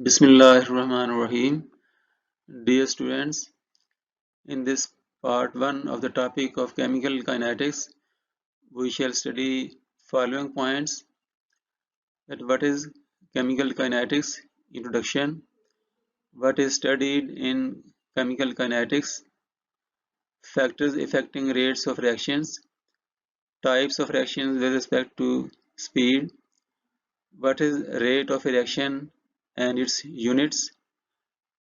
Bismillahirrahmanirrahim. Dear students, in this part 1 of the topic of chemical kinetics, we shall study following points: that what is chemical kinetics, introduction, what is studied in chemical kinetics, factors affecting rates of reactions, types of reactions with respect to speed, what is rate of a reaction and its units,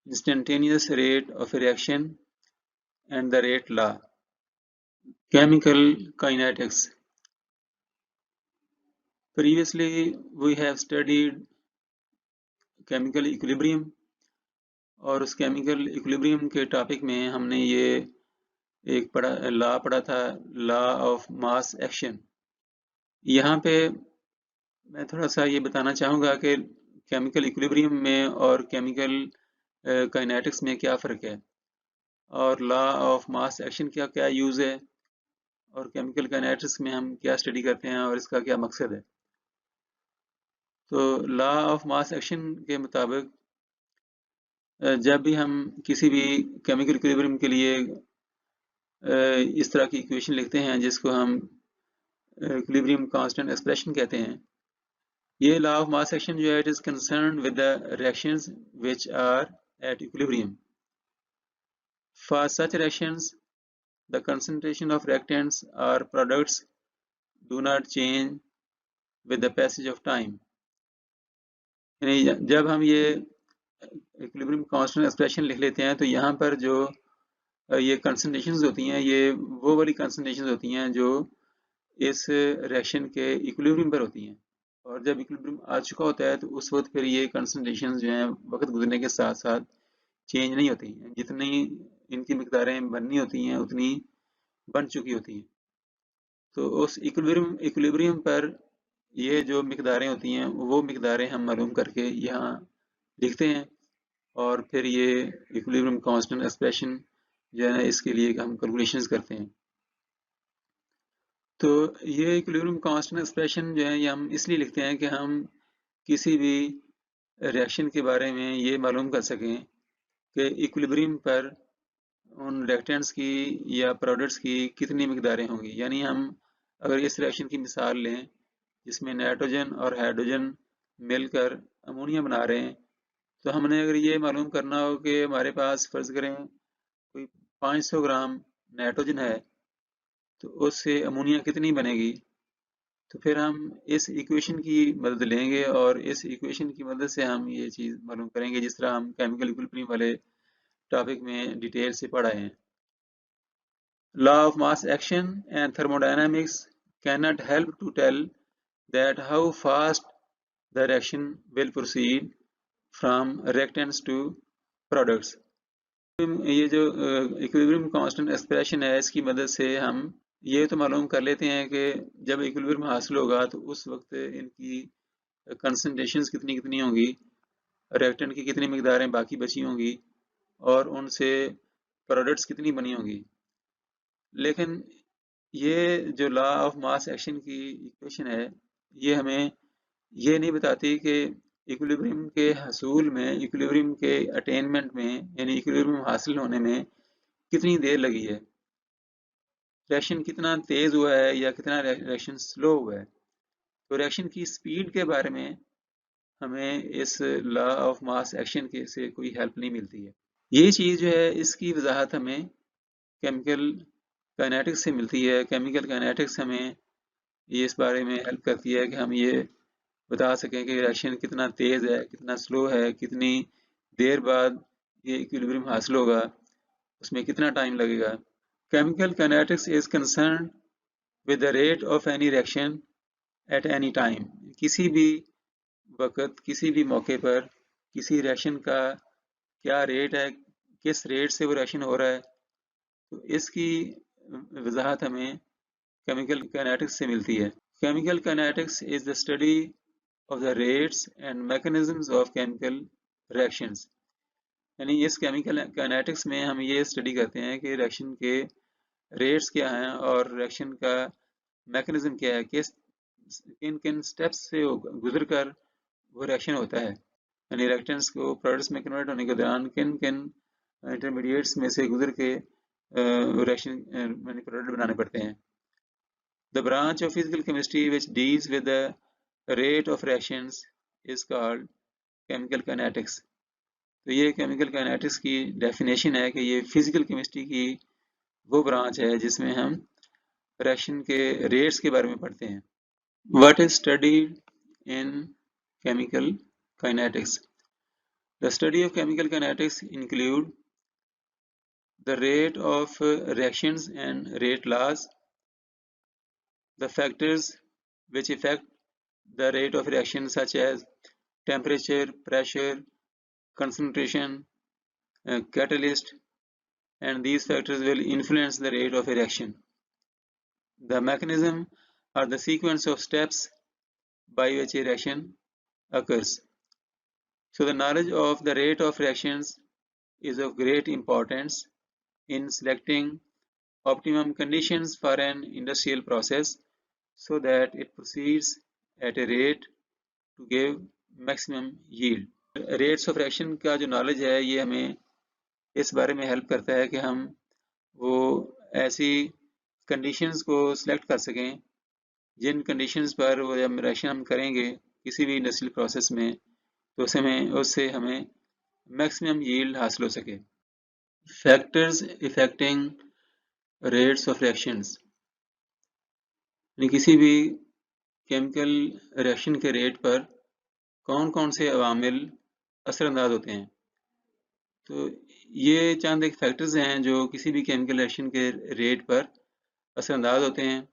instantaneous rate of a reaction, and the rate law. Chemical kinetics. Previously, we have studied chemical equilibrium और उस chemical equilibrium के topic में हमने ये एक law पढ़ा था, law of mass action. यहाँ पे मैं थोड़ा सा ये बताना चाहूँगा कि केमिकल इक्विलिब्रियम में और केमिकल काइनेटिक्स में क्या फ़र्क है और लॉ ऑफ मास एक्शन का क्या यूज़ है और केमिकल काइनेटिक्स में हम क्या स्टडी करते हैं और इसका क्या मकसद है। तो लॉ ऑफ मास एक्शन के मुताबिक जब भी हम किसी भी केमिकल इक्विलिब्रियम के लिए इस तरह की इक्वेशन लिखते हैं जिसको हम इक्विलिब्रियम कांस्टेंट एक्सप्रेशन कहते हैं, ये लॉ ऑफ मास एक्शन जो है it is concerned with the reactions which are at equilibrium. For such reactions the concentration of reactants और products do not change with the passage of time. यानी जब हम ये इक्विलिब्रियम कांस्टेंट एक्सप्रेशन लिख लेते हैं तो यहाँ पर जो ये कंसंट्रेशंस होती हैं ये वो वाली कंसंट्रेशंस होती हैं जो इस रिएक्शन के इक्विलिब्रियम पर होती हैं, और जब इक्विलिब्रियम आ चुका होता है तो उस वक्त फिर ये कंसंट्रेशंस जो हैं वक्त गुजरने के साथ साथ चेंज नहीं होती हैं, जितनी इनकी मिकदारें बननी होती हैं उतनी बन चुकी होती हैं। तो उस इक्विलिब्रियम पर ये जो मिकदारें होती हैं वो मिकदारें हम मालूम करके यहाँ लिखते हैं और फिर ये इक्विलिब्रियम कांस्टेंट एक्सप्रेशन जो है इसके लिए हम कैलकुलेशंस करते हैं। तो ये इक्विलिब्रियम कांस्टेंट एक्सप्रेशन जो है ये हम इसलिए लिखते हैं कि हम किसी भी रिएक्शन के बारे में ये मालूम कर सकें कि इक्विलिब्रियम पर उन रिएक्टेंट्स की या प्रोडक्ट्स की कितनी मिकदारें होंगी। यानी हम अगर इस रिएक्शन की मिसाल लें जिसमें नाइट्रोजन और हाइड्रोजन मिलकर अमोनिया बना रहे हैं, तो हमने अगर ये मालूम करना हो कि हमारे पास फ़र्ज़ करें कोई 500 ग्राम नाइट्रोजन है तो उससे अमोनिया कितनी बनेगी, तो फिर हम इस इक्वेशन की मदद लेंगे और इस इक्वेशन की मदद से हम ये चीज़ मालूम करेंगे जिस तरह हम केमिकल इक्विलिब्रियम वाले टॉपिक में डिटेल से पढ़ा है। Law of mass action and thermodynamics cannot help to tell that how fast the reaction will proceed from reactants to products। ये जो इक्विलिब्रियम कांस्टेंट एक्सप्रेशन है इसकी मदद से हम ये तो मालूम कर लेते हैं कि जब इक्विलिब्रियम हासिल होगा तो उस वक्त इनकी कंसंट्रेशंस कितनी कितनी होंगी, रिएक्टेंट की कितनी मिकदारें बाकी बची होंगी और उनसे प्रोडक्ट्स कितनी बनी होंगी। लेकिन ये जो लॉ ऑफ मास एक्शन की इक्वेशन है ये हमें ये नहीं बताती कि इक्विलिब्रियम के हसूल में, इक्विलिब्रियम के अटेनमेंट में, यानी इक्विलिब्रियम हासिल होने में कितनी देर लगी है, रिएक्शन कितना तेज हुआ है या कितना रिएक्शन स्लो हुआ है। तो रिएक्शन की स्पीड के बारे में हमें इस लॉ ऑफ मास एक्शन के से कोई हेल्प नहीं मिलती है। ये चीज़ जो है इसकी वजाहत हमें केमिकल काइनेटिक्स से मिलती है। केमिकल काइनेटिक्स हमें ये इस बारे में हेल्प करती है कि हम ये बता सकें कि रिएक्शन कितना तेज़ है, कितना स्लो है, कितनी देर बाद ये इक्विलिब्रियम हासिल होगा, उसमें कितना टाइम लगेगा। Chemical kinetics is concerned with the rate of any reaction at any time। किसी भी वक्त, किसी भी मौके पर किसी रिएक्शन का क्या रेट है, किस रेट से वो रिएक्शन हो रहा है, तो इसकी वजाहत हमें केमिकल काइनेटिक्स से मिलती है। Chemical kinetics is the study of the rates and mechanisms of chemical reactions. यानी इस केमिकल काइनेटिक्स में हम ये स्टडी करते हैं कि रिएक्शन के रेट्स क्या हैं और रिएक्शन का मैकेनिज्म क्या है, किस किन किन स्टेप्स से गुजर कर वो रिएक्शन होता है। यानी रिएक्टेंट्स को प्रोडक्ट्स में कन्वर्ट होने के दौरान किन किन इंटरमीडिएट्स में से गुजर के रिएक्शन यानी प्रोडक्ट बनाने पड़ते हैं। The branch of physical chemistry which deals with the rate of reactions is called chemical kinetics. तो ये chemical kinetics की definition है कि ये physical chemistry की वो branch है जिसमें हम reaction के rates के बारे में पढ़ते हैं। What is studied in chemical kinetics? The study of chemical kinetics include the rate of reactions and rate laws, the factors which affect the rate of reaction such as temperature, pressure, concentration, catalyst, and these factors will influence the rate of a reaction. The mechanism or the sequence of steps by which a reaction occurs. So the knowledge of the rate of reactions is of great importance in selecting optimum conditions for an industrial process so that it proceeds at a rate to give maximum yield. Rates of reaction का जो knowledge है ये हमें इस बारे में help करता है कि हम वो ऐसी conditions को select कर सकें जिन conditions पर वो जब reaction हम करेंगे किसी भी industrial process में तो उससे हमें maximum yield हासिल हो सके। Factors affecting rates of reactions यानी किसी भी केमिकल रिएक्शन के रेट पर कौन कौन से अवामिल असरअंदाज होते हैं। तो ये चंद एक फैक्टर्स हैं जो किसी भी केमिकल रिएक्शन के रेट पर असरअंदाज होते हैं।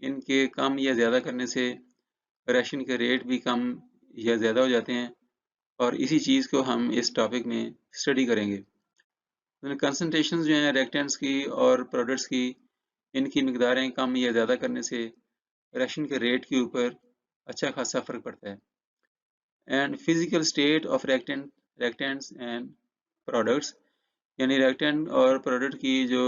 इनके कम या ज़्यादा करने से रिएक्शन के रेट भी कम या ज़्यादा हो जाते हैं और इसी चीज़ को हम इस टॉपिक में स्टडी करेंगे। कंसंट्रेशंस जो हैं रिएक्टेंट्स की और प्रोडक्ट्स की, इनकी मिकदारें कम या ज़्यादा करने से रिएक्शन के रेट के ऊपर अच्छा खासा फ़र्क पड़ता है। And physical state of reactants and products यानी रिएक्टेंट और प्रोडक्ट की जो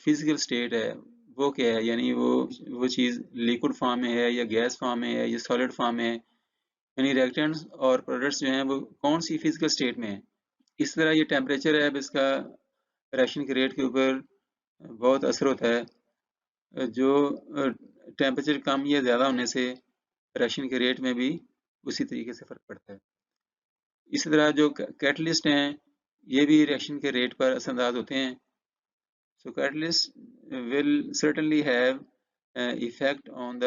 फिजिकल स्टेट है वो क्या है, यानी वो चीज़ लिक्विड फॉर्म में है या गैस फॉर्म में है या सॉलिड फॉर्म में है, यानी रिएक्टेंट्स और प्रोडक्ट्स जो हैं वो कौन सी फिजिकल स्टेट में है। इस तरह ये टेम्परेचर है, अब इसका रिएक्शन के रेट के ऊपर बहुत असर होता है। जो टेम्परेचर कम या ज़्यादा होने से रिएक्शन के रेट में भी उसी तरीके से फ़र्क पड़ता है। इसी तरह जो कैटलिस्ट हैं ये भी रिएक्शन के रेट पर असरअंदाज होते हैं। So catalyst will certainly have effect on the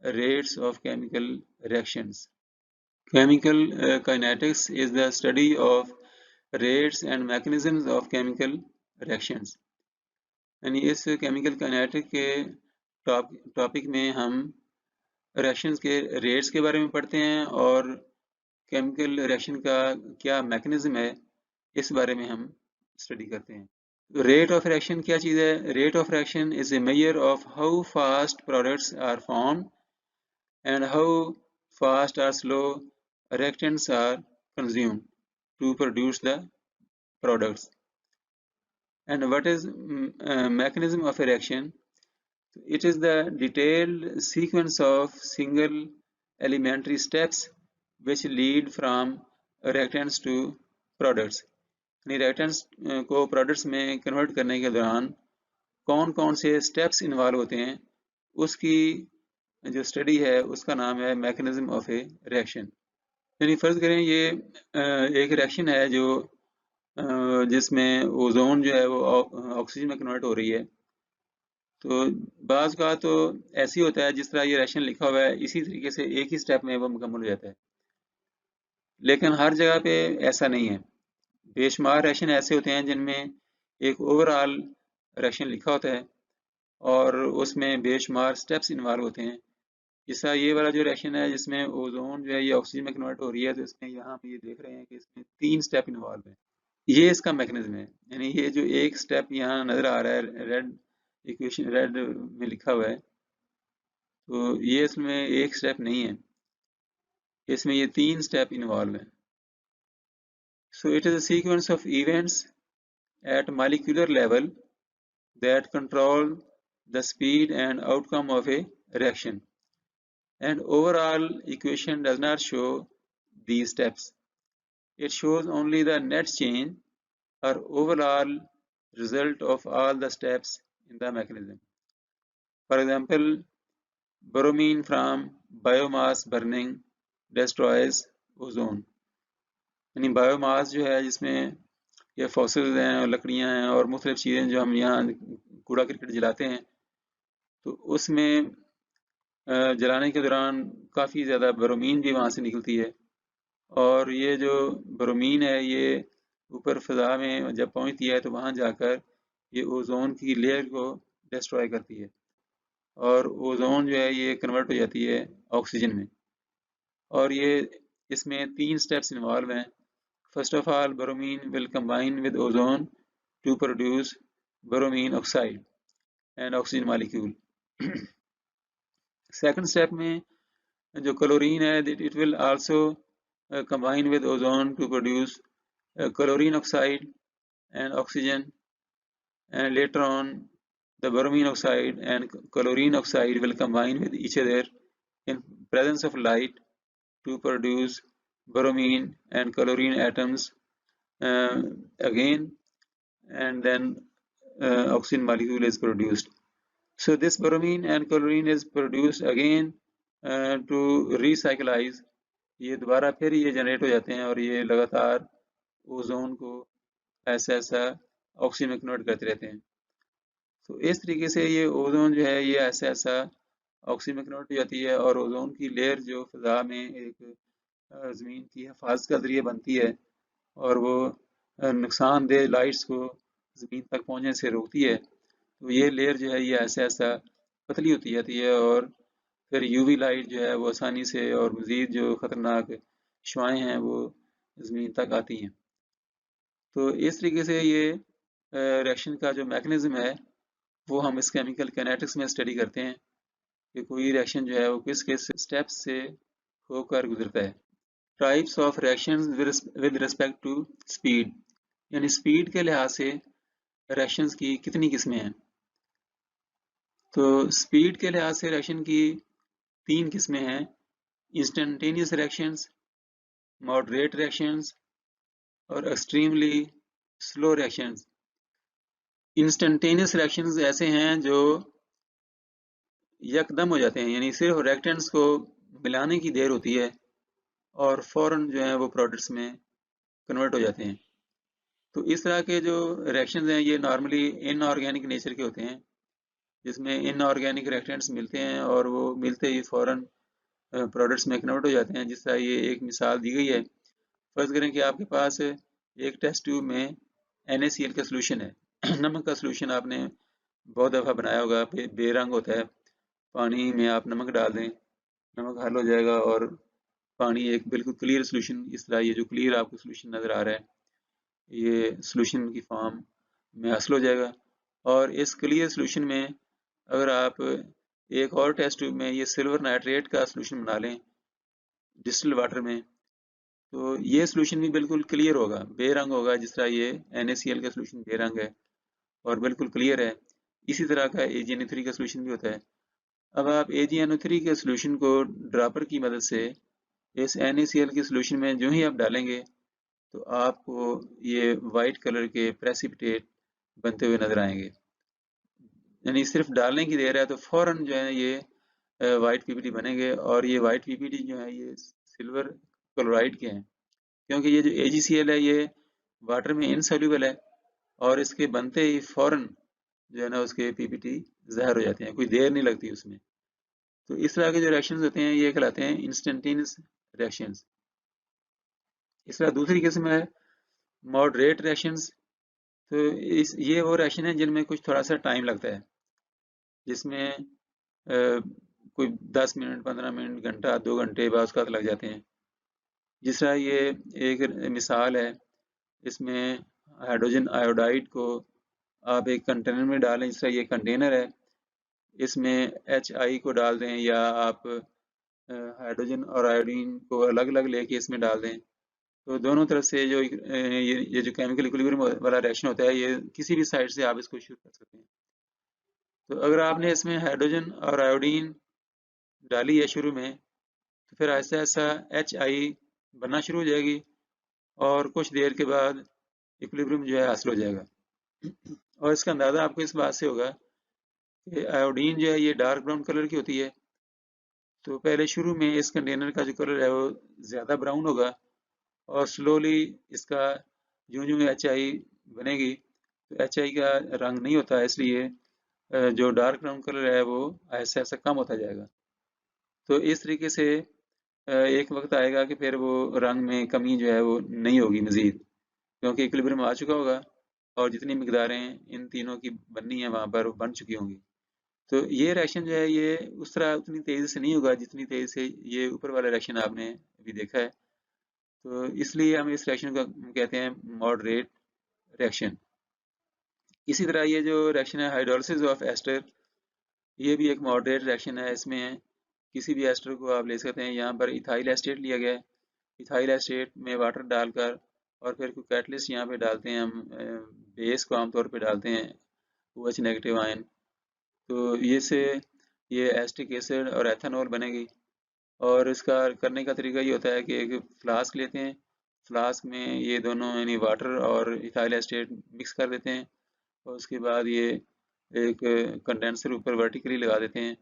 rates of chemical reactions. Chemical kinetics is the study of rates and mechanisms of chemical reactions. यानी इस केमिकल काइनेटिक के टॉपिक में हम रिएक्शंस के रेट्स के बारे में पढ़ते हैं और केमिकल रिएक्शन का क्या मैकेनिज्म है इस बारे में हम स्टडी करते हैं। रेट ऑफ रिएक्शन क्या चीज़ है? Rate of reaction is a measure of how fast products are formed and how fast are slow reactants are consumed to produce the products. And what is mechanism of a reaction? It is the detailed sequence of single elementary steps which lead from reactants to products. reactants को products में convert करने के दौरान कौन कौन से steps involve होते हैं उसकी जो study है उसका नाम है mechanism of a reaction। यानी फर्ज करें ये एक reaction है जो जिसमें ओजोन जो है वो ऑक्सीजन में कन्वर्ट हो रही है। तो बाज़ का तो ऐसी होता है जिस तरह ये रिएक्शन लिखा हुआ है इसी तरीके से एक ही स्टेप में वो मुकम्मल हो जाता है, लेकिन हर जगह पे ऐसा नहीं है। बेशुमार रिएक्शन ऐसे होते हैं जिनमें एक ओवरऑल रिएक्शन लिखा होता है और उसमें बेशुमार स्टेप्स इन्वॉल्व होते हैं। जैसा ये वाला जो रिएक्शन है जिसमें ओजोन जो है ये ऑक्सीजन में कन्वर्ट हो रही है, तो इसमें यहाँ पे ये देख रहे हैं कि इसमें 3 स्टेप इन्वॉल्व है। ये इसका मैकेनिज्म है। यानी ये जो एक स्टेप यहाँ नजर आ रहा है रेड इक्वेशन रेड में लिखा हुआ है, तो ये इसमें एक स्टेप नहीं है, इसमें ये 3 स्टेप इन्वॉल्व है। So it is a sequence of events at molecular level that control the speed and outcome of A reaction and overall equation does not show these steps. It shows only the net change or overall result of all the steps in the mechanism. For example, bromine from biomass burning destroys ozone. यानी biomass जो है जिसमें ये fossils हैं और लकड़ियां हैं और मुख्तलिफ चीज़ें जो हम यहाँ कूड़ा करकट जलाते हैं, तो उसमें जलाने के दौरान काफ़ी ज़्यादा ब्रोमीन भी वहाँ से निकलती है और ये जो ब्रोमीन है ये ऊपर फ़ज़ा में जब पहुँचती है तो वहाँ जाकर ये ओजोन की लेयर को डिस्ट्रॉय करती है और ओजोन जो है ये कन्वर्ट हो जाती है ऑक्सीजन में। और ये इसमें 3 स्टेप्स इन्वॉल्व हैं। First of all, bromine will combine with ozone to produce bromine oxide and oxygen molecule. Second step में जो क्लोरीन है it will also combine with ozone to produce chlorine oxide and oxygen, and later on the bromine oxide and chlorine oxide will combine with each other in presence of light to produce bromine and chlorine atoms again, and then oxygen molecule is produced. So this bromine and chlorine is produced again to recyclize. ये दोबारा फिर ये generate हो जाते हैं और ये लगातार ओजोन को ऐसा ऐसा ऑक्सीजन में कन्वर्ट करते रहते हैं। तो इस तरीके से ये ओजोन जो है ये ऐसा ऐसा ऑक्सीजन में कन्वर्ट हो जाती है और ओजोन की लेयर जो फिजा में एक ज़मीन की हिफाजत का जरिए बनती है और वो नुकसानदेह लाइट्स को ज़मीन तक पहुंचने से रोकती है। तो ये लेयर जो है ये ऐसा ऐसा पतली होती जाती है और फिर यूवी लाइट जो है वो आसानी से और मज़ीद जो ख़तरनाक शुआएं हैं वो ज़मीन तक आती हैं। तो इस तरीके से ये रिएक्शन का जो मैकेनिज़्म है वो हम इस केमिकल काइनेटिक्स में स्टडी करते हैं कि कोई रिएक्शन जो है वो किस किस स्टेप्स से होकर गुजरता है। Types of reactions with respect to speed, यानी स्पीड के लिहाज से रिएक्शंस की कितनी किस्में हैं। तो स्पीड के लिहाज से रिएक्शन की 3 किस्में हैं: इंस्टेंटेनियस रिएक्शंस, मॉडरेट रिएक्शंस और extremely slow reactions. Instantaneous reactions ऐसे हैं जो यकदम हो जाते हैं, यानी सिर्फ रिएक्टेंट्स को मिलाने की देर होती है और फौरन जो है वो प्रोडक्ट्स में कन्वर्ट हो जाते हैं। तो इस तरह के जो रिएक्शंस हैं ये नॉर्मली इनऑर्गेनिक नेचर के होते हैं, जिसमें इनऑर्गेनिक रिएक्टेंट्स मिलते हैं और वो मिलते ही फौरन प्रोडक्ट्स में कन्वर्ट हो जाते हैं। जिस तरह ये एक मिसाल दी गई है, फर्ज करें कि आपके पास एक टेस्ट ट्यूब में NaCl का सोल्यूशन है। नमक का सोल्यूशन आपने बहुत दफ़ा बनाया होगा, बेरंग होता है। पानी में आप नमक डाल दें, नमक हल हो जाएगा और पानी एक बिल्कुल क्लियर सोल्यूशन, इस तरह ये जो क्लियर आपको सोल्यूशन नज़र आ रहा है ये सोल्यूशन की फॉर्म में हासिल हो जाएगा। और इस क्लियर सोल्यूशन में अगर आप एक और टेस्ट ट्यूब में ये सिल्वर नाइट्रेट का सोल्यूशन बना लें डिस्टिल्ड वाटर में, तो ये सोल्यूशन भी बिल्कुल क्लियर होगा, बेरंग होगा, जिस तरह ये NaCl का सोल्यूशन बेरंग है और बिल्कुल क्लियर है। इसी तरह का AgNO3 का सोल्यूशन भी होता है। अब आप AgNO3 के सोल्यूशन को ड्रॉपर की मदद से इस NaCl के सोल्यूशन में जो ही आप डालेंगे तो आपको ये वाइट कलर के प्रेसिपिटेट बनते हुए नजर आएंगे। यानी सिर्फ डालने की देर है तो फौरन जो है ये वाइट PPT बनेंगे और ये वाइट PPT जो है ये सिल्वर क्लोराइड के हैं, क्योंकि ये जो AgCl है ये वाटर में इनसॉल्यूबल है और इसके बनते ही फौरन जो है ना उसके PPT ज़ाहिर हो जाते हैं, कोई देर नहीं लगती उसमें। तो इस तरह के जो रिएक्शंस होते हैं ये कहलाते हैं इंस्टेंटेनियस रिएक्शंस। इस तरह दूसरी किस्म है मॉडरेट रिएक्शंस। तो ये वो रिएक्शन है जिनमें कुछ थोड़ा सा टाइम लगता है, जिसमें कोई 10 मिनट, 15 मिनट, घंटा, 2 घंटे बाद लग जाते हैं। जिस तरह ये एक मिसाल है, इसमें हाइड्रोजन आयोडाइड को आप एक कंटेनर में डालें, जिस तरह ये कंटेनर है, इसमें HI को डाल दें या आप हाइड्रोजन और आयोडीन को अलग अलग लेके इसमें डाल दें, तो दोनों तरफ से जो ये जो केमिकल इक्विलिब्रियम वाला रिएक्शन होता है ये किसी भी साइड से आप इसको शुरू कर सकते हैं। तो अगर आपने इसमें हाइड्रोजन और आयोडीन डाली है शुरू में, तो फिर ऐसा ऐसा HI बनना शुरू हो जाएगी और कुछ देर के बाद इक्विलिब्रियम जो है हासिल हो जाएगा। और इसका अंदाज़ा आपको इस बात से होगा कि आयोडीन जो है ये डार्क ब्राउन कलर की होती है। तो पहले शुरू में इस कंटेनर का जो कलर है वो ज़्यादा ब्राउन होगा और स्लोली इसका यूं एच आई बनेगी तो एच आई का रंग नहीं होता है, इसलिए जो डार्क ब्राउन कलर है वो ऐसा ऐसा कम होता जाएगा। तो इस तरीके से एक वक्त आएगा कि फिर वो रंग में कमी जो है वो नहीं होगी मज़ीद, क्योंकि इक्विलिब्रियम आ चुका होगा और जितनी मिकदारें इन तीनों की बननी है वहाँ पर वो बन चुकी होंगी। तो ये रिएक्शन जो है ये उस तरह उतनी तेज़ी से नहीं होगा जितनी तेज़ी से ये ऊपर वाला रिएक्शन आपने अभी देखा है। तो इसलिए हम इस रिएक्शन को कहते हैं मॉडरेट रिएक्शन। इसी तरह ये जो रिएक्शन है हाइड्रोलिसिस ऑफ एस्टर, ये भी एक मॉडरेट रिएक्शन है। इसमें किसी भी एस्टर को आप ले सकते हैं। यहाँ पर इथाइल एस्टेट लिया गया है। इथाइल एस्टेट में वाटर डालकर और फिर कोई कैटलिस्ट यहाँ पे डालते हैं हम, बेस को आमतौर पे डालते हैं OH नेगेटिव आयन। तो ये एस्टिक एसिड और एथेनॉल बनेगी। और इसका करने का तरीका ये होता है कि एक फ्लास्क लेते हैं, फ्लास्क में ये दोनों यानी वाटर और इथाइल एस्टेट मिक्स कर देते हैं और उसके बाद ये एक कंडेंसर ऊपर वर्टिकली लगा देते हैं,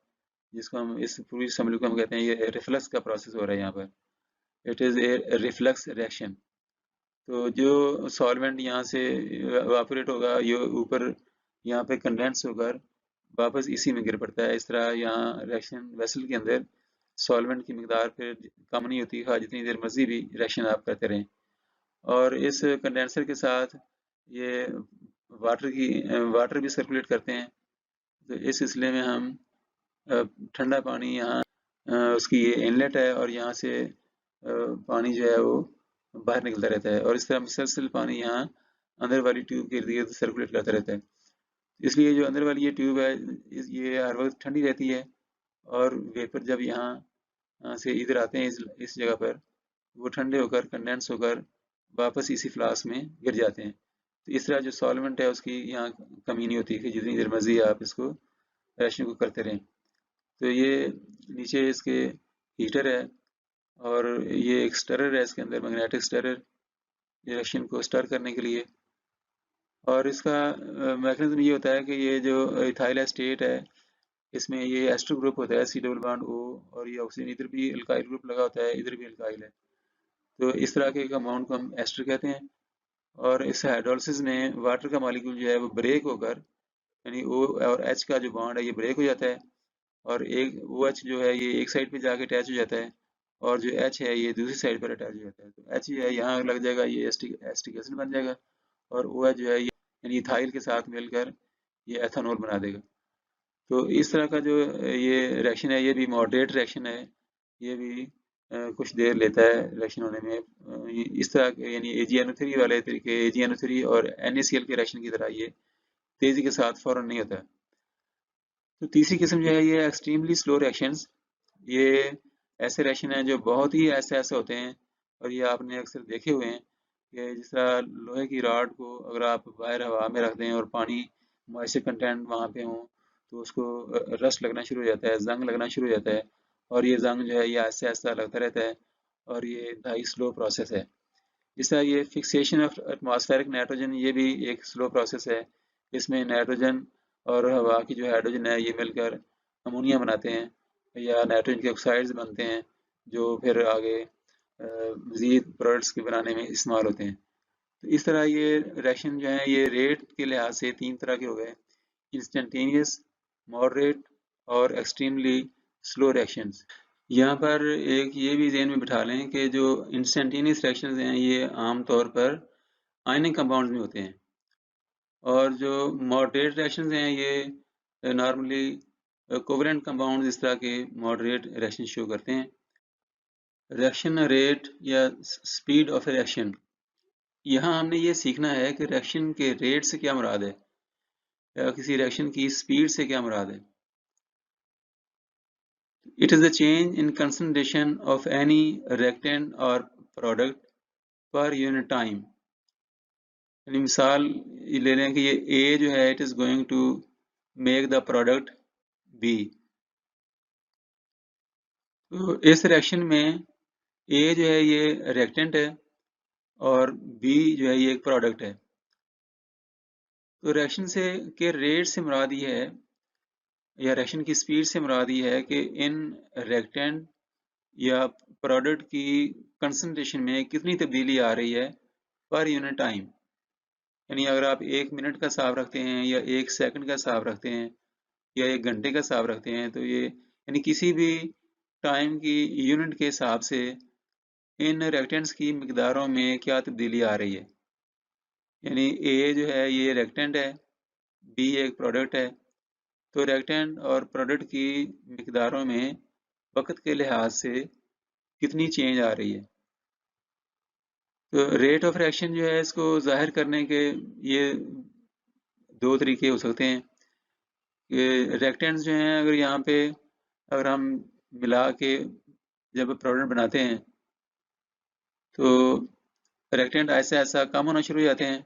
जिसको हम इस पूरी असेंबली को हम कहते हैं ये रिफ्लक्स का प्रोसेस हो रहा है यहाँ पर। It is a reflux reaction. तो जो सॉल्वेंट यहाँ से इवापोरेट होगा ये ऊपर यहाँ पे कंडेंस होकर वापस इसी में गिर पड़ता है। इस तरह यहाँ रिएक्शन वेसल के अंदर सॉल्वेंट की मिकदार फिर कम नहीं होती, खा जितनी देर मर्जी भी रिएक्शन आप करते रहें। और इस कंडेंसर के साथ ये वाटर भी सर्कुलेट करते हैं। तो इस सिलसिले में हम ठंडा पानी यहाँ उसकी ये इनलेट है और यहाँ से पानी जो है वो बाहर निकलता रहता है और इस तरह मुसलसल पानी यहाँ अंदर वाली ट्यूब के इर्द गिर्द सर्कुलेट करता रहता है। इसलिए जो अंदर वाली ये ट्यूब है ये हर वक्त ठंडी रहती है और वेपर जब यहाँ से इधर आते हैं इस जगह पर, वो ठंडे होकर कंडेंस होकर वापस इसी फ्लास्क में गिर जाते हैं। तो इस तरह जो सॉल्वेंट है उसकी यहाँ कमी नहीं होती कि जितनी देर मर्जी आप इसको रिएक्शन को करते रहें। तो ये नीचे इसके हीटर है और ये एक स्टरर है, इसके अंदर मैग्नेटिक स्टरर रिएक्शन को स्टर करने के लिए। और इसका मैकेनिज्म ये होता है कि ये जो इथाइल एस्टेट है इसमें ये एस्टर ग्रुप होता है C डबल बॉन्ड O, और ये ऑक्सीजन इधर भी अल्काइल ग्रुप लगा होता है, इधर भी अल्काइल है। तो इस तरह के कंपाउंड को हम एस्टर कहते हैं। और इस हाइड्रोलिसिस में वाटर का मॉलिक्यूल जो है वो ब्रेक होकर यानी O और H का जो बॉन्ड है ये ब्रेक हो जाता है और एक OH जो है ये एक साइड पे जाके अटैच हो जाता है और जो H है ये दूसरी साइड पर अटैच हो जाता है। तो H जो है यहाँ लग जाएगा, ये एस्टिक एसिड बन जाएगा और OH जो है ये यानी इथाइल के साथ मिलकर ये एथेनॉल बना देगा। तो इस तरह का जो ये रिएक्शन है ये भी मॉडरेट रिएक्शन है। ये भी कुछ देर लेता है रिएक्शन होने में। इस तरह के यानी AgNO3 वाले तरीके, AgNO3 और NaCl के रिएक्शन की तरह ये तेजी के साथ फौरन नहीं होता। तो तीसरी किस्म जो है ये एक्सट्रीमली स्लो रिएक्शंस। ये ऐसे रिएक्शन हैं जो बहुत ही ऐसे होते हैं और ये आपने अक्सर देखे हुए हैं कि जिस तरह लोहे की रॉड को अगर आप बाहर हवा में रख दें और पानी मॉइस्चर कंटेंट वहाँ पे हो तो उसको रस्ट लगना शुरू हो जाता है, जंग लगना शुरू हो जाता है और ये जंग जो है ये ऐसे ऐसा लगता रहता है और ये इंतहाई स्लो प्रोसेस है। इस तरह ये फिक्सेशन ऑफ एटमॉस्फेरिक नाइट्रोजन ये भी एक स्लो प्रोसेस है। इसमें नाइट्रोजन और हवा की जो हाइड्रोजन है ये मिलकर अमोनिया बनाते हैं या नाइट्रोजन के ऑक्साइड्स बनते हैं जो फिर आगे मज़ीद प्रोडक्ट्स के बनाने में इस्तेमाल होते हैं। तो इस तरह ये रिएक्शन जो है ये रेट के लिहाज से तीन तरह के हो गए, इंस्टेंटेनियस, मॉडरेट और एक्सट्रीमली स्लो रिएक्शंस। यहाँ पर एक ये भी ज़हन में बिठा लें कि जो इंस्टेंटेनियस रिएक्शंस हैं ये आम तौर पर आयनिक कंपाउंड्स में होते हैं और जो मॉडरेट रिएक्शंस हैं ये नॉर्मली कोवलेंट कंपाउंड्स इस तरह के मॉडरेट रिएक्शन शो करते हैं। रिएक्शन रेट या स्पीड ऑफ रिएक्शन, यहाँ हमने ये सीखना है कि रिएक्शन के रेट से क्या मुराद है या किसी रिएक्शन की स्पीड से क्या मुराद है। It is the change in concentration of any reactant or product per unit time. यानी मिसाल ये ले लें कि ये A जो है it is going to make the product B। तो इस रिएक्शन में A जो है ये रिएक्टेंट है और बी जो है ये एक प्रोडक्ट है। तो रिएक्शन से के रेट से मुराद ये है या रिएक्शन की स्पीड से मुराद ये है कि इन रिएक्टेंट या प्रोडक्ट की कंसंट्रेशन में कितनी तब्दीली आ रही है पर यूनिट टाइम। यानी अगर आप 1 मिनट का हिसाब रखते हैं या 1 सेकंड का हिसाब रखते हैं या 1 घंटे का हिसाब रखते हैं, तो ये यानी किसी भी टाइम की यूनिट के हिसाब से इन रिएक्टेंट्स की मिकदारों में क्या तब्दीली आ रही है। यानी ए जो है ये रिएक्टेंट है, बी एक प्रोडक्ट है। तो रिएक्टेंट और प्रोडक्ट की मिकदारों में वक्त के लिहाज से कितनी चेंज आ रही है। तो रेट ऑफ रिएक्शन जो है इसको जाहिर करने के ये दो तरीके हो सकते हैं कि रिएक्टेंट्स जो हैं अगर हम मिला के जब प्रोडक्ट बनाते हैं तो रिएक्टेंट ऐसा ऐसा कम होना शुरू हो जाते हैं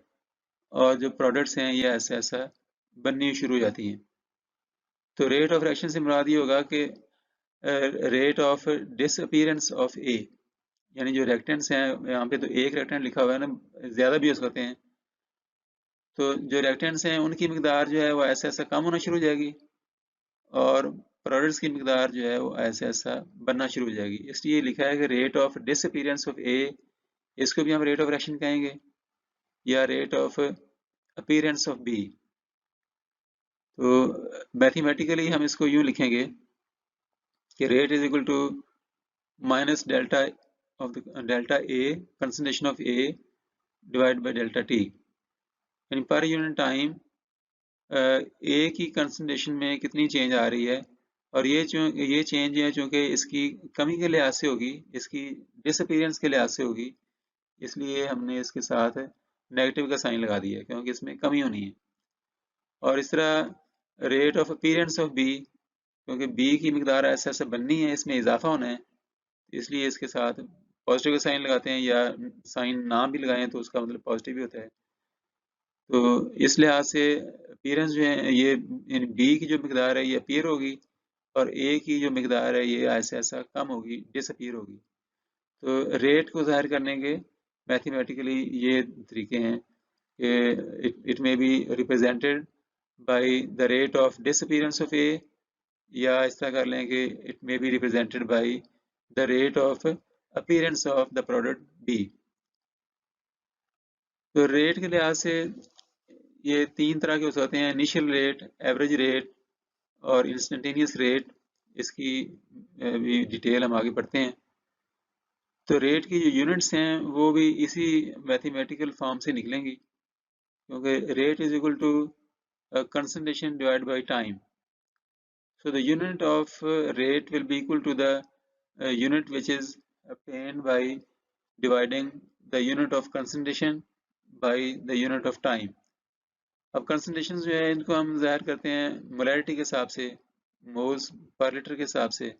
और जो प्रोडक्ट्स हैं ये ऐसा ऐसा बननी शुरू हो जाती हैं। तो रेट ऑफ रिएक्शन से मुराद ये होगा कि रेट ऑफ डिसअपीयरेंस ऑफ ए, यानी जो रिएक्टेंट्स हैं यहाँ पे तो एक रिएक्टेंट लिखा हुआ है ना, ज़्यादा भी हो सकते हैं। तो जो रिएक्टेंट्स हैं उनकी मिकदार जो है वो ऐसा ऐसा कम होना शुरू हो जाएगी और प्रोडक्ट्स की मिकदार जो है वो ऐसा ऐसा बनना शुरू हो जाएगी। इसलिए लिखा है कि rate of disappearance of A, इसको भी हम रेट ऑफ रिएक्शन कहेंगे या rate of appearance of B. तो मैथमेटिकली हम इसको यूं लिखेंगे कि rate is equal to minus delta of delta A concentration of A divide by delta T, यानी पर यूनिट टाइम ए की कंसंट्रेशन में कितनी चेंज आ रही है। और ये चेंज है चूँकि इसकी कमी के लिहाज से होगी, इसकी डिसअपीयरेंस के लिहाज से होगी, इसलिए हमने इसके साथ नेगेटिव का साइन लगा दिया है क्योंकि इसमें कमी होनी है। और इस तरह rate of appearance of B, क्योंकि बी की मिकदार ऐसे ऐसे बननी है, इसमें इजाफा होना है, इसलिए इसके साथ पॉजिटिव का साइन लगाते हैं या साइन ना भी लगाएं तो उसका मतलब पॉजिटिव भी होता है। तो इस लिहाज से अपीयरेंस जो है ये बी की जो मिकदार है ये अपीयर होगी और ए की जो मिकदार है ये ऐसा ऐसा कम होगी, डिसअपीयर होगी। तो रेट को जाहिर करने के मैथमेटिकली ये तरीके हैं कि it may be represented by the rate of disappearance of A, या इस तरह कर लें कि it may be represented by the rate of appearance of the product B. तो रेट के लिहाज से ये तीन तरह के हो सकते हैं, इनिशियल रेट, एवरेज रेट और इंस्टेंटेनियस रेट। इसकी भी डिटेल हम आगे बढ़ते हैं। तो रेट की जो यूनिट्स हैं वो भी इसी मैथमेटिकल फॉर्म से निकलेंगी, क्योंकि rate is equal to concentration divide by time. So the unit of rate will be equal to the unit which is obtained by dividing the unit of concentration by the unit of time. अब concentration जो है इनको हम ज़ाहिर करते हैं molarity के हिसाब से, मोल्स पर लीटर के हिसाब से,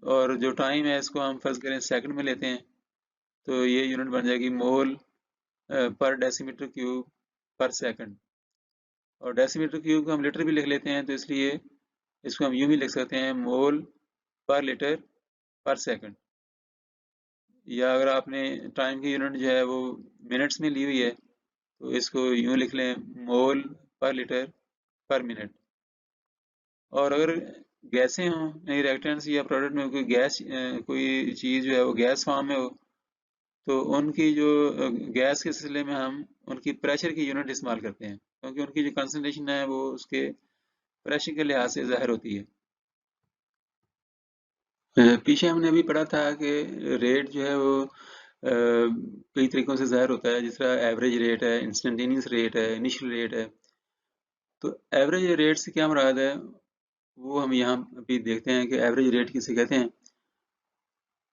और जो टाइम है इसको हम फर्ज करें सेकंड में लेते हैं, तो ये यूनिट बन जाएगी मोल पर डेसीमीटर क्यूब पर सेकंड। और डेसीमीटर क्यूब को हम लीटर भी लिख लेते हैं, तो इसलिए इसको हम यूं भी लिख सकते हैं मोल पर लीटर पर सेकंड। या अगर आपने टाइम की यूनिट जो है वो मिनट्स में ली हुई है तो इसको यूं लिख लें मोल पर लीटर पर मिनट। और अगर गैसें हों, रिएक्टेंट्स या प्रोडक्ट में कोई गैस कोई चीज़ जो है वो गैस फॉर्म में हो, तो उनकी जो गैस के सिलसिले में हम उनकी प्रेशर की यूनिट इस्तेमाल करते हैं, क्योंकि उनकी जो कंसंट्रेशन है वो उसके प्रेशर के लिहाज से ज़ाहिर होती है। पीछे हमने अभी पढ़ा था कि रेट जो है वो कई तरीकों से ज़ाहिर होता है, जिस तरह एवरेज रेट है, इंस्टेंटेनियस रेट है, इनिशियल रेट है। तो एवरेज रेट से क्या मुराद है वो हम यहाँ अभी देखते हैं कि एवरेज रेट किसे कहते हैं।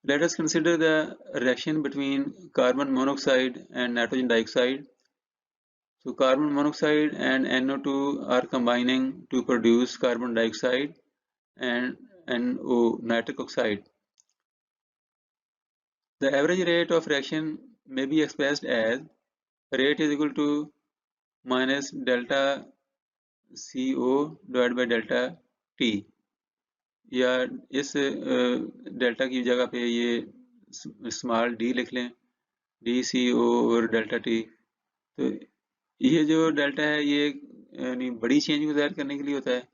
Let us consider the reaction between carbon monoxide and nitrogen dioxide. So carbon monoxide and NO2 are combining to produce carbon dioxide and NO, nitric oxide. The average rate of reaction may be expressed as rate is equal to minus delta CO divided by delta T, या इस delta की जगह पे ये small d लिख लें dCO/ΔT। तो ये जो डेल्टा है ये यानी बड़ी चेंज को ज़ाहिर करने के लिए होता है,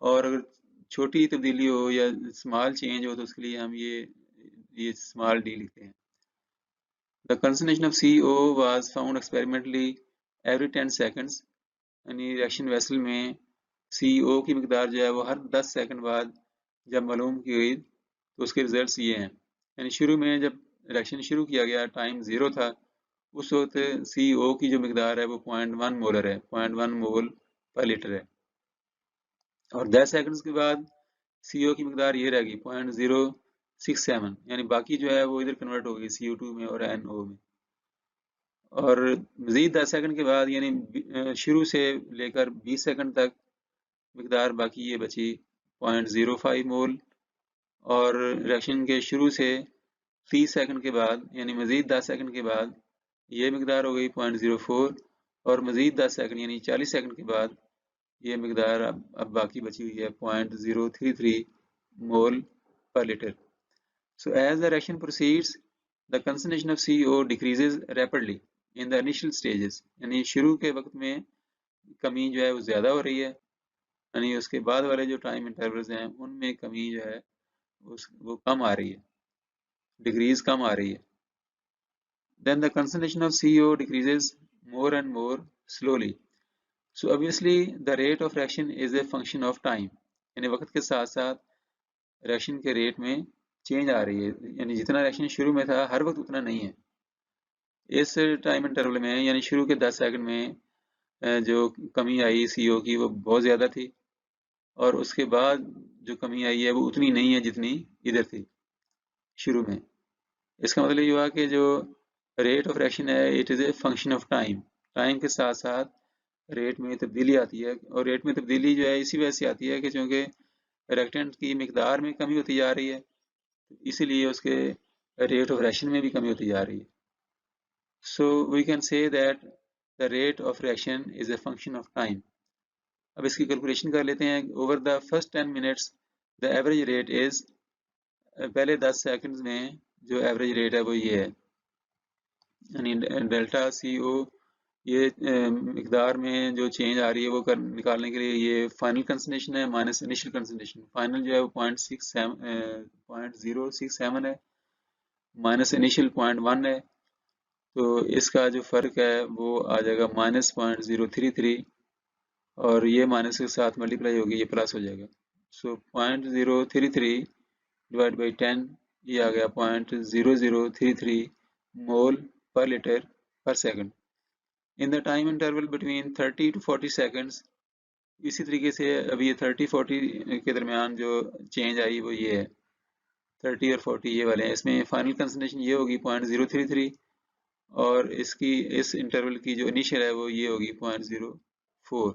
और अगर छोटी तब्दीली हो या स्मॉल चेंज हो तो उसके लिए हम ये स्मॉल डी लिखते हैं। The concentration of CO was found experimentally every 10 seconds, यानी रिएक्शन वेसल में CO की मिकदार जो है वो हर 10 सेकंड बाद जब मालूम की गई तो उसके रिजल्ट्स ये हैं। यानी शुरू में जब रिएक्शन शुरू किया गया, टाइम 0 था, उस वक्त CO की जो मिकदार है वो 0.1 मोलर है, 0.1 मोल पर लीटर है। और 10 सेकंड्स के बाद CO की मिकदार ये रहेगी 0.067, यानी बाकी जो है वो इधर कन्वर्ट होगी CO2 में और NO में। और मजीद 10 सेकंड के बाद यानी शुरू से लेकर 20 सेकंड तक मिकदार बाकी ये बची 0.05 मोल, और रिएक्शन के शुरू से 30 सेकंड के बाद यानी मजीद 10 सेकंड के बाद ये मिकदार हो गई 0.04, और मजीद 10 सेकंड यानी 40 सेकंड के बाद ये मिकदार अब बाकी बची हुई है 0.033 मोल per liter. So as the reaction proceeds, the concentration of CO decreases rapidly in the initial stages. यानी शुरू के वक्त में कमी जो है वो ज़्यादा हो रही है, यानी उसके बाद वाले जो टाइम इंटरवल्स हैं उनमें कमी जो है वो कम आ रही है, डिक्रीज कम आ रही है. Then the concentration of CO decreases more and more slowly. So obviously the rate of reaction is a function of time. यानी वक्त के साथ साथ रिएक्शन के रेट में चेंज आ रही है, यानी जितना रिएक्शन शुरू में था हर वक्त उतना नहीं है. इस टाइम इंटरवल में यानी शुरू के 10 सेकंड में जो कमी आई CO की वो बहुत ज़्यादा थी, और उसके बाद जो कमी आई है वो उतनी नहीं है जितनी इधर थी शुरू में. इसका मतलब ये हुआ कि जो रेट ऑफ रिएक्शन है it is a function of time. Time के साथ साथ रेट में तब्दीली आती है, और रेट में तब्दीली जो है इसी वजह से आती है कि चूँकि रिएक्टेंट की मिकदार में कमी होती जा रही है, इसीलिए उसके रेट ऑफ रिएक्शन में भी कमी होती जा रही है. So we can say that the rate of reaction is a function of time. अब इसकी कैलकुलेशन कर लेते हैं. Over the first 10 minutes the average rate is, पहले 10 सेकंड्स में जो एवरेज रेट है वो ये है, यानी डेल्टा CO ये मिकदार में जो चेंज आ रही है वो निकालने के लिए ये फाइनल कंसंट्रेशन है माइनस इनिशियल कंसंट्रेशन. फाइनल जो है वो 0.067 है, माइनस इनिशियल 0.1 है, तो इसका जो फ़र्क है वो आ जाएगा -0.033, और ये माइनस के साथ मल्टीप्लाई होगी, ये प्लस हो जाएगा. सो 0.033 डिवाइड बाई 10, ये आ गया 0.0033 मोल पर लीटर पर second. In the time interval between 30 to 40 seconds. इसी तरीके से अभी ये 30-40 के दरमियान जो चेंज आई वो ये है, 30 और 40 ये वाले हैं. इसमें फाइनल कंसंट्रेशन ये होगी 0.033, और इसकी इस इंटरवल की जो इनिशियल है वो ये होगी 0.04.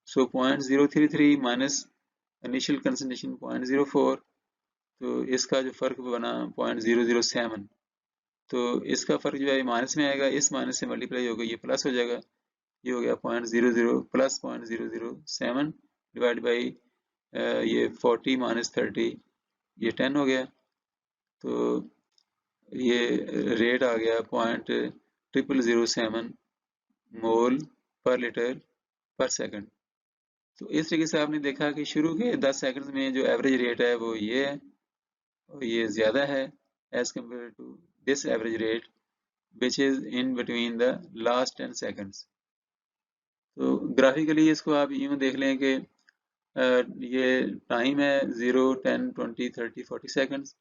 सो 0.033 माइनस इनिशियल कंसंट्रेशन 0.04, तो इसका जो फ़र्क बना 0.007. तो इसका फ़र्क जो है माइनस में आएगा, इस माइनस से मल्टीप्लाई होगा, ये प्लस हो जाएगा, ये हो गया 0.00 प्लस 0.007 डिवाइड बाई ये 40 माइनस 30, ये 10 हो गया. तो ये रेट आ गया 0.0007 मोल पर लीटर पर सेकंड. तो इस तरीके से आपने देखा कि शुरू के 10 सेकंड्स में जो एवरेज रेट है वो ये है, और ये ज़्यादा है as compare to this average rate which is in between the last 10 seconds. तो ग्राफिकली इसको आप यूँ देख लें कि ये टाइम है 0, 10, 20, 30, 40 सेकंड्स,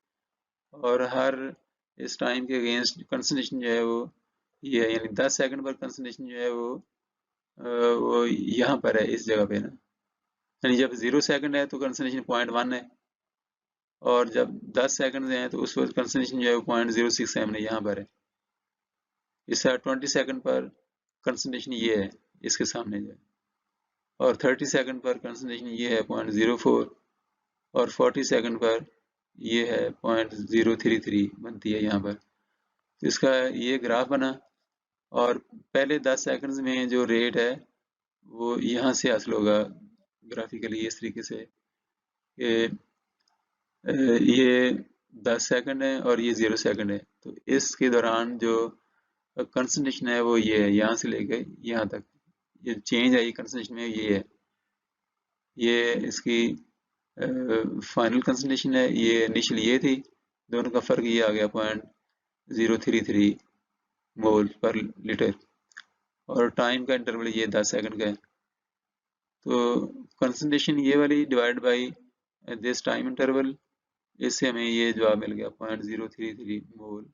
और हर इस टाइम के अगेंस्ट कंसंट्रेशन जो है वो ये है, यानी 10 सेकंड पर कंसंट्रेशन जो है वो यहाँ पर है, इस जगह पे ना. यानी जब 0 सेकंड है तो कंसंट्रेशन 0.1 है, और जब 10 सेकंड हैं तो उस वक्त कंसंट्रेशन जो है वो 0.067 है, यहाँ पर है. इस 20 सेकंड पर कंसंट्रेशन ये है इसके सामने जो है, और 30 सेकंड पर कंसंट्रेशन ये है 0.04, और 40 सेकंड पर ये है 0.033 बनती है यहाँ पर. तो इसका ये ग्राफ बना, और पहले 10 सेकंड्स में जो रेट है वो यहाँ से हासिल होगा ग्राफिकली इस तरीके से कि ये 10 सेकंड है और ये 0 सेकंड है। तो इसके दौरान जो कंसंट्रेशन है वो ये है, यहाँ से लेकर यहाँ तक ये चेंज आई कंसंट्रेशन में ये है, ये इसकी फाइनल कंसंट्रेशन है, ये इनिशियल ये थी, दोनों का फर्क ये आ गया 0.033 मोल पर लीटर, और टाइम का इंटरवल ये 10 सेकंड का है। तो कंसंट्रेशन ये वाली divide by this time interval, इससे हमें ये जवाब मिल गया 0.033 मोल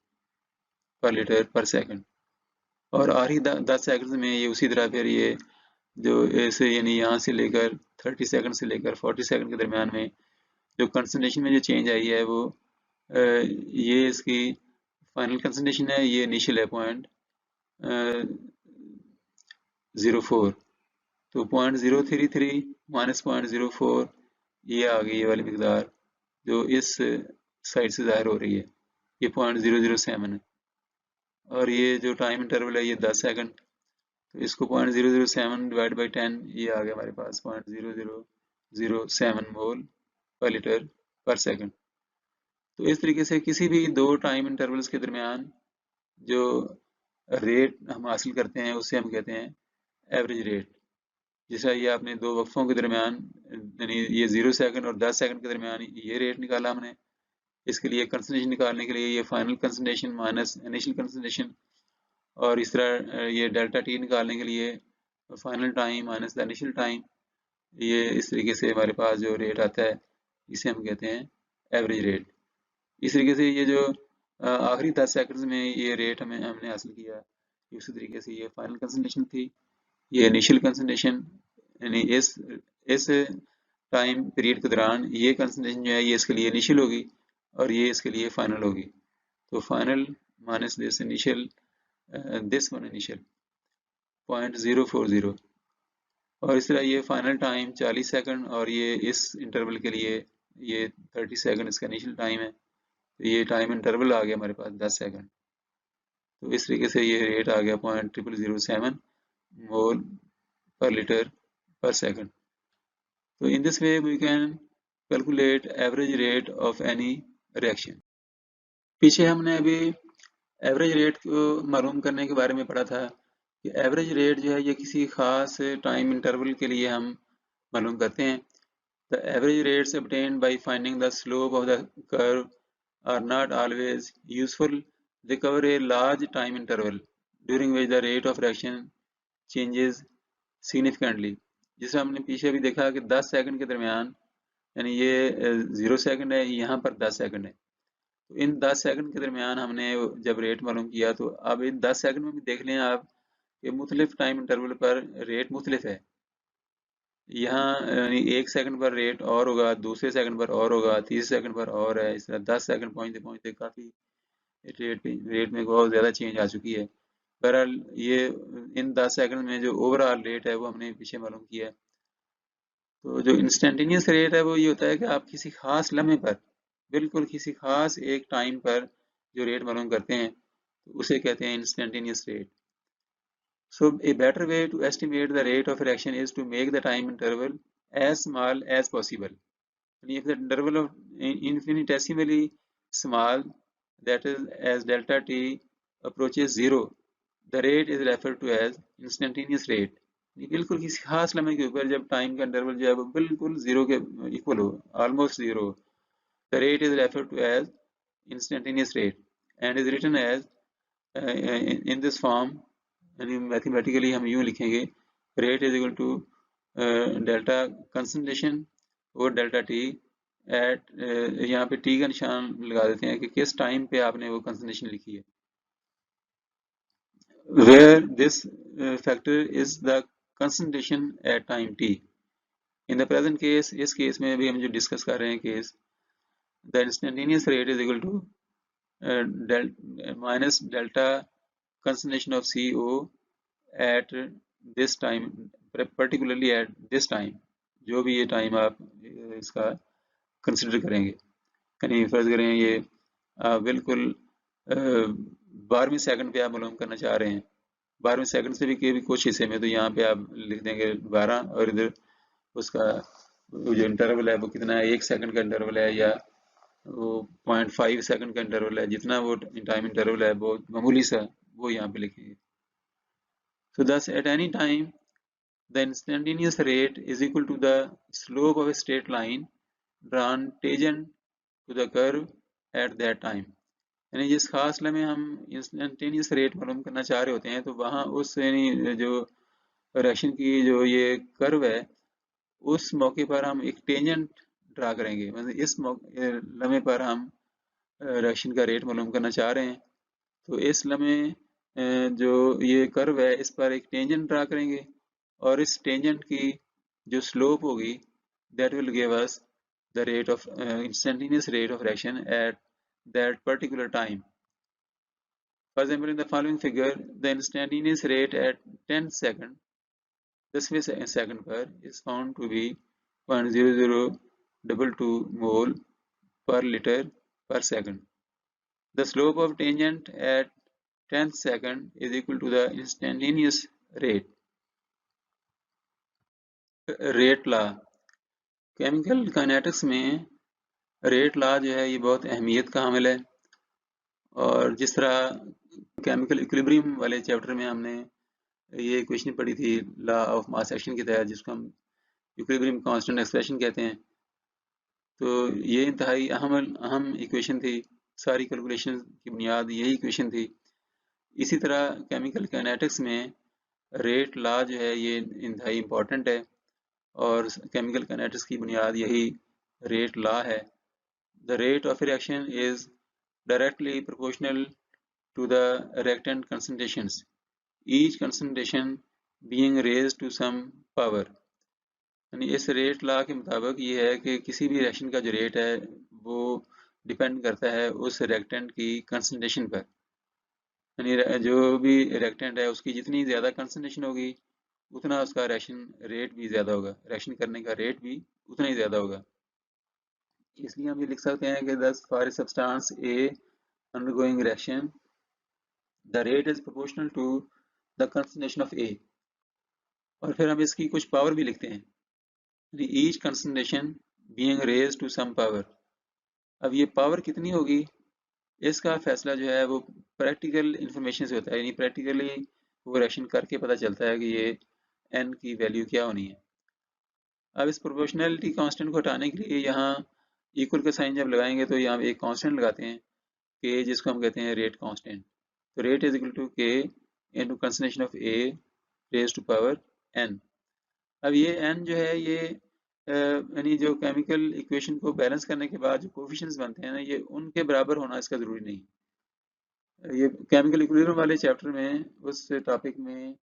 पर लीटर पर सेकंड। और आखिरी 10 सेकंड में ये उसी तरह फिर ये जो ऐसे यानी यहाँ से लेकर 30 सेकंड से लेकर 40 सेकंड के दरमियान में जो कंसंट्रेशन में जो चेंज आई है वो ये इसकी फाइनल कंसंट्रेशन है, ये इनिशियल है 0.04, तो 0.033 माइनस 0.04 ये आ गई ये वाली मिकदार जो इस साइड से ज़ाहिर हो रही है, ये 0.007 है। और ये जो टाइम इंटरवल है ये 10 सेकंड, तो इसको 0.007 डिवाइड बाई 10 ये आ गया हमारे पास 0.0007 मोल पर लीटर पर सेकंड। तो इस तरीके से किसी भी दो टाइम इंटरवल्स के दरमियान जो रेट हम हासिल करते हैं उससे हम कहते हैं एवरेज रेट। जैसा ये आपने दो वक्फों के दरमियान यानी ये 0 सेकंड और 10 सेकंड के दरमियान ये रेट निकाला हमने, इसके लिए कंसंट्रेशन निकालने के लिए ये final concentration minus initial concentration, और इस तरह ये डेल्टा टी निकालने के लिए final time minus the initial time, ये इस तरीके से हमारे पास जो रेट आता है इसे हम कहते हैं एवरेज रेट। इस तरीके से ये जो आखिरी 10 सेकंड्स में ये रेट हमने हासिल किया, उसी तरीके से ये फाइनल कंसंट्रेशन थी, ये इनिशियल कंसंट्रेशन यानी इस टाइम पीरियड के दौरान ये कंसंट्रेशन जो है ये इसके लिए इनिशियल होगी और ये इसके लिए फाइनल होगी। तो final minus this initial, this one initial 0.040, और इस तरह ये फाइनल टाइम 40 सेकंड और ये इस इंटरवल के लिए ये 30 सेकंड इसका इनिशियल टाइम है, तो ये टाइम इंटरवल आ गया हमारे पास 10 सेकंड। तो इस तरीके से ये रेट आ गया 0.007 मोल per liter per second. So in this way we can calculate average rate of any reaction. पीछे हमने अभी एवरेज रेट को मालूम करने के बारे में पढ़ा था कि एवरेज रेट जो है ये किसी खास टाइम इंटरवल के लिए हम मालूम करते हैं। The average rates obtained by finding the slope of the curve are not always useful. They cover a large time interval during which the rate of reaction changes significantly. जिसे हमने पीछे भी देखा कि 10 सेकंड के दरमियान यानी ये 0 सेकंड है, यहाँ पर 10 सेकंड है, तो इन 10 सेकंड के दरमियान हमने जब रेट मालूम किया, तो अब इन 10 सेकंड में भी देख लें आप कि मुख्तलिफ टाइम इंटरवल पर रेट मुख्तलिफ है। यहाँ यानी 1 सेकंड पर रेट और होगा, दूसरे सेकंड पर और होगा, तीसरे सेकंड पर और है, इस तरह 10 सेकंड पहुँचते पहुँचते काफ़ी रेट में बहुत ज़्यादा चेंज आ चुकी है। बहरहाल ये इन 10 सेकंड में जो ओवरऑल रेट है वो हमने पीछे मालूम किया है। तो जो इंस्टेंटेनियस रेट है वो ये होता है कि आप किसी खास लम्हे पर बिल्कुल किसी खास एक टाइम पर जो रेट मालूम करते हैं तो उसे कहते हैं instantaneous rate. So a better way to estimate the rate of reaction is to make the time interval as small as possible. And if the interval of infinitesimally small, that is as delta t approaches zero, the rate is referred to as instantaneous rate. बिल्कुल किसी खास लम्हे के ऊपर जब time का interval जो है वो बिल्कुल जीरो के इक्वल हो, almost zero, the rate is referred to as instantaneous rate and is written as in this form, यानी मैथमेटिकली हम यूँ लिखेंगे rate is equal to delta concentration और डेल्टा टी एट, यहाँ पे टी का निशान लगा देते हैं कि किस टाइम पे आपने वो कंसंट्रेशन लिखी है, where this factor is the concentration at time t. In the present case, इस केस में भी हम जो डिस्कस कर रहे हैं case, the instantaneous rate is equal to minus delta concentration of CO at this time, particularly at this time, जो भी ये टाइम आप इसका कंसिडर करेंगे, यानी फर्ज करें ये बिल्कुल 12वें सेकंड पे आप मालूम करना चाह रहे हैं, 12वें सेकंड से भी कुछ हिस्से में, तो यहाँ पे आप लिख देंगे 12 और इधर उसका जो इंटरवल है वो कितना है, 1 सेकंड का इंटरवल है या वो 0.5 सेकंड का इंटरवल है, जितना वो टाइम इंटरवल है बहुत मामूली सा, वो यहाँ पे लिखेंगे। So thus at any time the instantaneous rate is equal to the slope of a straight line drawn tangent to the curve at that time। यानी जिस खास लम्हे हम इंस्टेंटेनियस रेट मालूम करना चाह रहे होते हैं तो वहाँ उस यानी जो रिएक्शन की जो ये कर्व है उस मौके पर हम एक टेंजेंट ड्रा करेंगे, मतलब इस लम्हे पर हम रिएक्शन का रेट मालूम करना चाह रहे हैं तो इस लम्हे जो ये कर्व है इस पर एक टेंजेंट ड्रा करेंगे और इस टेंजेंट की जो स्लोप होगी that will give us the rate of instantaneous rate of reaction at that particular time. For example, in the following figure, the instantaneous rate at 10 seconds, 10वें second पर is found to be 0.0022 mole per liter per second. The slope of tangent at 10th second is equal to the instantaneous rate. Rate law. Chemical kinetics में rate law जो है ये बहुत अहमियत का हामिल है और जिस तरह केमिकल इक्विलिब्रियम वाले चैप्टर में हमने ये इक्वेशन पढ़ी थी लॉ ऑफ मास एक्शन के तहत जिसको हम इक्विलिब्रियम कांस्टेंट एक्सप्रेशन कहते हैं, तो ये इंतहाई अहम इक्वेशन थी, सारी कैलकुलेशन की बुनियाद यही इक्वेशन थी। इसी तरह केमिकल काइनेटिक्स में रेट लॉ जो है ये इंतहाई इम्पॉर्टेंट है और केमिकल काइनेटिक्स की बुनियाद यही रेट लॉ है। The rate of reaction is directly proportional to the reactant concentrations, each concentration being raised to some power। यानी इस रेट लॉ के मुताबिक ये है कि किसी भी रिएक्शन का जो रेट है वो डिपेंड करता है उस रिएक्टेंट की कंसंट्रेशन पर। यानी जो भी रिएक्टेंट है उसकी जितनी ज़्यादा कंसंट्रेशन होगी उतना उसका रिएक्शन रेट भी ज़्यादा होगा, रिएक्शन करने का रेट भी उतना ही ज़्यादा होगा। इसलिए हम ये लिख सकते हैं कि thus for a substance A undergoing reaction the rate is proportional to the concentration of A। और फिर हम इसकी कुछ पावर भी लिखते हैं, each concentration being raised to some power। अब ये पावर कितनी होगी इसका फैसला जो है वो प्रैक्टिकल इंफॉर्मेशन से होता है, यानी प्रैक्टिकली वो रिएक्शन करके पता चलता है कि ये n की वैल्यू क्या होनी है। अब इस प्रोपोर्शनलिटी कांस्टेंट को हटाने के लिए यहाँ इक्वल का साइन जब लगाएंगे तो यहाँ एक कांस्टेंट लगाते हैं के, जिसको हम कहते हैं रेट कांस्टेंट। तो rate is equal to K into concentration of A raise to power N. अब ये एन जो है ये यानी जो केमिकल इक्वेशन को बैलेंस करने के बाद जो कोफिशिएंट्स बनते हैं ना ये उनके बराबर होना इसका ज़रूरी नहीं। ये केमिकल इक्विलिब्रियम वाले चैप्टर में उस टॉपिक में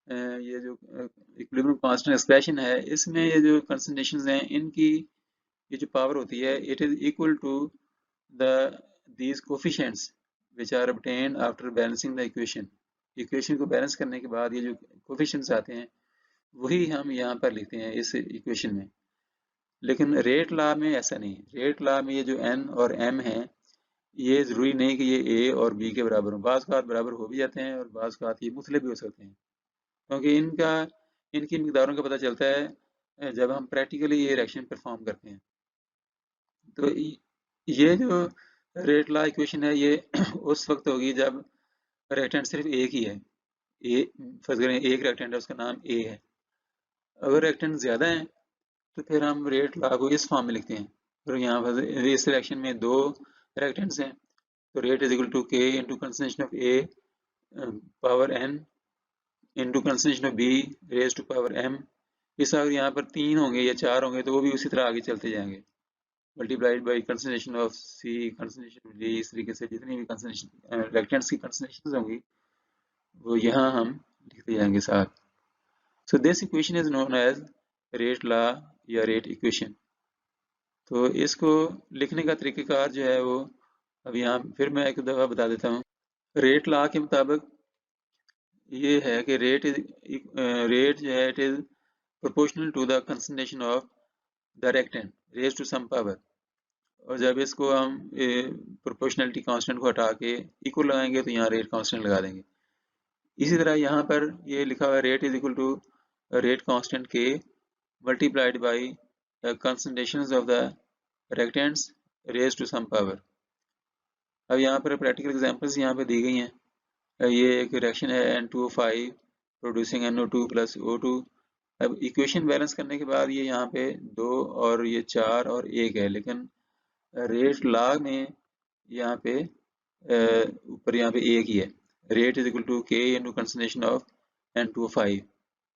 ये जो इक्विलिब्रियम कांस्टेंट एक्सप्रेशन है इसमें ये जो कंसंट्रेशंस हैं इनकी ये जो पावर होती है it is equal to the these coefficients which are obtained after balancing the equation को बैलेंस करने के बाद ये जो coefficients आते हैं वही हम यहाँ पर लिखते हैं इस इक्वेशन में। लेकिन रेट लॉ में ऐसा नहीं, रेट लॉ में ये जो n और m है ये ज़रूरी नहीं कि ये a और b के बराबर हो, बाज़ औक़ात बराबर हो भी जाते हैं और बाज़ औक़ात ये मुख्तलिफ भी हो सकते हैं, क्योंकि इनकी मिक़दारों का पता चलता है जब हम प्रैक्टिकली ये रिएक्शन परफॉर्म करते हैं। तो ये जो रेट लॉ इक्वेशन है ये उस वक्त होगी जब रिएक्टेंट सिर्फ एक ही है, फर्ज करें एक रिएक्टेंट है उसका नाम ए है। अगर रिएक्टेंट ज़्यादा है तो फिर हम रेट लॉ को इस फॉर्म में लिखते हैं। तो यहाँ पर इस रिएक्शन में दो रिएक्टेंट्स हैं तो rate is equal to K into concentration of A power N into concentration of B raise to power M. इस अगर यहाँ पर 3 होंगे या 4 होंगे तो वो भी उसी तरह आगे चलते जाएंगे, multiplied by concentration of C, concentration of D, इस तरीके से जितनी भी कंसंट्रेशन रिएक्टेंट्स की कंसंट्रेशन होंगी वो यहाँ हम लिखते जाएंगे साथ। So this equation is known as rate law या रेट इक्वेशन। तो इसको लिखने का तरीक़ेकार जो है वो अब यहाँ फिर मैं एक दफ़ा बता देता हूँ। रेट लॉ के मुताबिक ये है कि रेट जो है it is proportional to the concentration of the reactant raise to some power. और जब इसको हम प्रोपोर्शनलिटी कांस्टेंट को हटा के इक्वल लगाएंगे तो यहाँ रेट कांस्टेंट लगा देंगे। इसी तरह यहाँ पर ये लिखा हुआ है rate is equal to rate constant के multiplied by concentrations of the reactants raise to some power. अब यहाँ पर प्रैक्टिकल एग्जांपल्स यहाँ पे दी गई हैं। ये एक रिएक्शन है N2O5 producing NO2 plus O2। अब इक्वेशन बैलेंस करने के बाद ये यहाँ पे 2 और ये 4 और 1 है, लेकिन रेट लॉग में यहाँ पे ऊपर यहाँ पे 1 ही है। Rate is equal to K into concentration of N2O5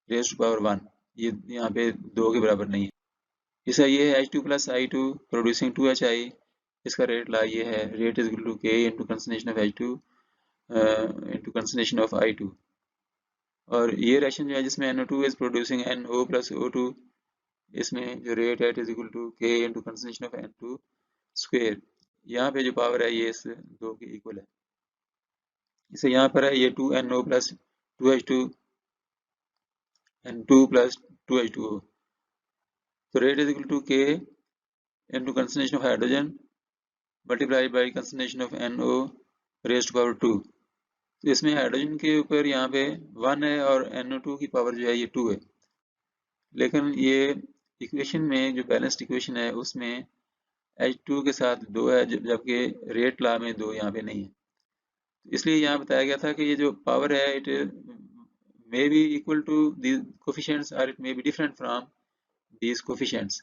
raise to power 1। ये यहाँ पे 2 के बराबर नहीं है। इसका ये है H2 plus I2 producing 2HI। इसका रेट ला ये है rate is equal to K into concentration of H2 into concentration of I2। और ये रिएक्शन जो है जिसमें NO2 is producing NO plus O2, इसमें जो रेट है it is equal to K into concentration of N2 square. यहाँ पे जो पावर है ये इस 2 के इक्वल है। इसे यहाँ पर है ये 2NO plus 2H2 N2 plus 2H2O। तो rate is equal to K into concentration of hydrogen multiply by concentration of NO raise to power 2। तो इसमें हाइड्रोजन के ऊपर यहाँ पे 1 है और NO2 की पावर जो है ये 2 है, लेकिन ये इक्वेशन में जो बैलेंस्ड इक्वेशन है उसमें H2 के साथ 2 है, जबकि रेट लॉ में 2 यहाँ पे नहीं है। इसलिए यहाँ बताया गया था कि ये जो पावर है it may be equal to the coefficients और it may be different from these coefficients,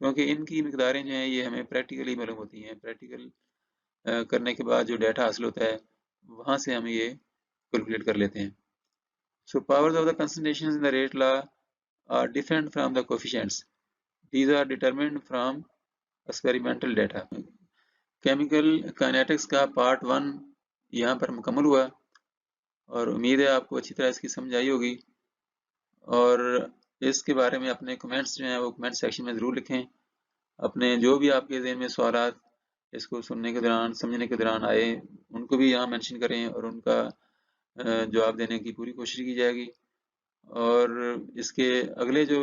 क्योंकि इनकी मिकदारें जो हैं ये हमें प्रैक्टिकली मालूम होती हैं। प्रैक्टिकल करने के बाद जो डाटा हासिल होता है वहाँ से हम ये कैलकुलेट कर लेते हैं। So powers of the concentrations in the rate law are different from the coefficients. These are determined from experimental data. Chemical kinetics का पार्ट 1 यहाँ पर मुकम्मल हुआ और उम्मीद है आपको अच्छी तरह इसकी समझ आई होगी। और इसके बारे में अपने कमेंट्स जो हैं वो कमेंट सेक्शन में ज़रूर लिखें। अपने जो भी आपके ज़हन में सवालात इसको सुनने के दौरान समझने के दौरान आए उनको भी यहाँ मेंशन करें और उनका जवाब देने की पूरी कोशिश की जाएगी। और इसके अगले जो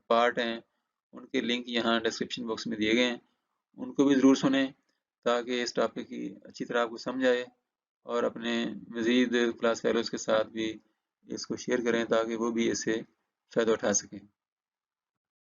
पार्ट हैं उनके लिंक यहाँ डिस्क्रिप्शन बॉक्स में दिए गए हैं, उनको भी ज़रूर सुनें ताकि इस टॉपिक की अच्छी तरह आपको समझ आए और अपने मज़ीद क्लास फेलोज़ के साथ भी इसको शेयर करें ताकि वो भी इससे फ़ायदा उठा सकें।